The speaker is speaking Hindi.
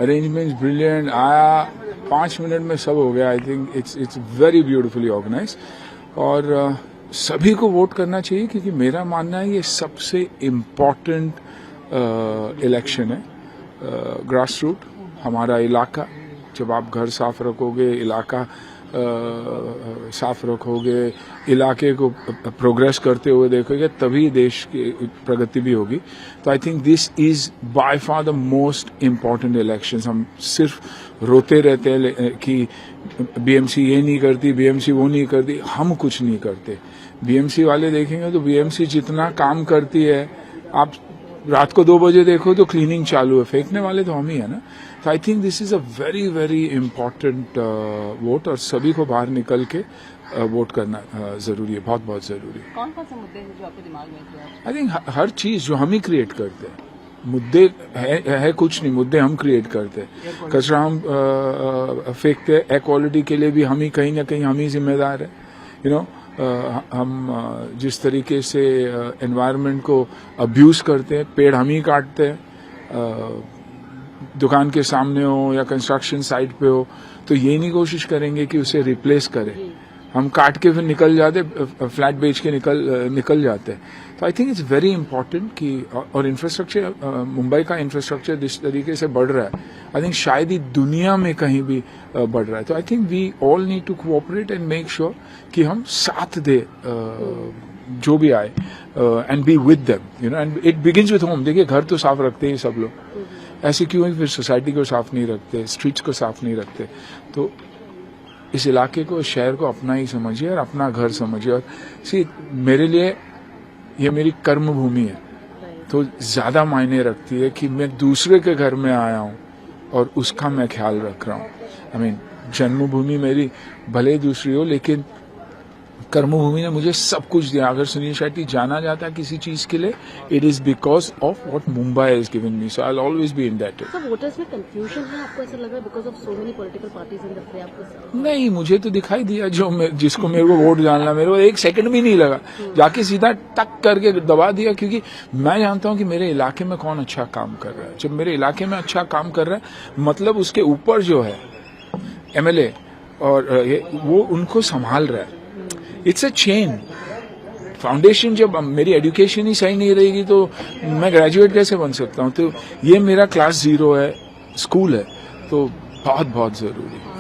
अरेंजमेंट्स ब्रिलियंट, आया 5 मिनट में सब हो गया। I think it's very beautifully organise और सभी को वोट करना चाहिए क्योंकि मेरा मानना है ये सबसे इम्पॉर्टेंट इलेक्शन है। ग्रास रूट, हमारा इलाका, जब आप घर साफ रखोगे, इलाका साफ रखोगे, इलाके को प्रोग्रेस करते हुए देखोगे, तभी देश की प्रगति भी होगी। तो I think this is by far the most important elections. हम सिर्फ रोते रहते हैं कि बीएमसी ये नहीं करती, बीएमसी वो नहीं करती, हम कुछ नहीं करते। बीएमसी वाले देखेंगे तो बीएमसी जितना काम करती है, आप रात को 2 बजे देखो तो क्लीनिंग चालू है, फेंकने वाले तो हम ही है ना। तो I think this is a very very important vote और सभी को बाहर निकल के वोट करना जरूरी है, बहुत बहुत जरूरी है। कौन कौन से मुद्दे हैं जो आपके दिमाग में हैं? आई थिंक हर चीज जो हम ही क्रिएट करते हैं, मुद्दे है कुछ नहीं, मुद्दे हम क्रिएट करते हैं। कचरा हम फेंकते हैं, एयर क्वालिटी के लिए भी हम ही कहीं ना कहीं हम ही जिम्मेदार है। यू नो, हम जिस तरीके से एनवायरनमेंट को अब्यूज करते हैं, पेड़ हम ही काटते हैं, दुकान के सामने हो या कंस्ट्रक्शन साइट पे हो, तो ये नहीं कोशिश करेंगे कि उसे रिप्लेस करें। हम काट के फिर निकल जाते, फ्लैट बेच के निकल जाते हैं। तो I think it's very important कि, और इंफ्रास्ट्रक्चर, मुंबई का इंफ्रास्ट्रक्चर जिस तरीके से बढ़ रहा है, आई थिंक शायद ही दुनिया में कहीं भी बढ़ रहा है। तो I think we all need to cooperate and make sure कि हम साथ दे जो भी आए and be with them, you know, and it begins with home. देखिए, घर तो साफ रखते ही सब लोग, ऐसे क्यों है फिर सोसाइटी को साफ नहीं रखते, स्ट्रीट्स को साफ नहीं रखते। तो इस इलाके को, इस शहर को अपना ही समझिए और अपना घर समझिए। और मेरे लिए ये मेरी कर्म भूमि है, तो ज्यादा मायने रखती है कि मैं दूसरे के घर में आया हूं और उसका मैं ख्याल रख रहा हूं। आई मीन, जन्मभूमि मेरी भले दूसरी हो, लेकिन कर्मभूमि ने मुझे सब कुछ दिया। अगर सुनील शेट्टी जाना जाता है किसी चीज के लिए, it is because of what Mumbai is given me, so I will always be indebted. Sir, voters में कंफ्यूजन है, आपको ऐसा लग रहा है because of so many political parties in the फ्रे? आपको नहीं, मुझे तो दिखाई दिया जिसको मेरे को वोट डालना, मेरे को 1 सेकंड भी नहीं लगा, जाके सीधा टक करके दबा दिया, क्योंकि मैं जानता हूं कि मेरे इलाके में कौन अच्छा काम कर रहा है। जब मेरे इलाके में अच्छा काम कर रहा है, मतलब उसके ऊपर जो है एमएलए और वो उनको संभाल रहा है। It's a chain foundation. जब मेरी एजुकेशन ही सही नहीं रहेगी तो मैं ग्रेजुएट कैसे बन सकता हूं? तो ये मेरा क्लास 0 है, स्कूल है, तो बहुत बहुत जरूरी है।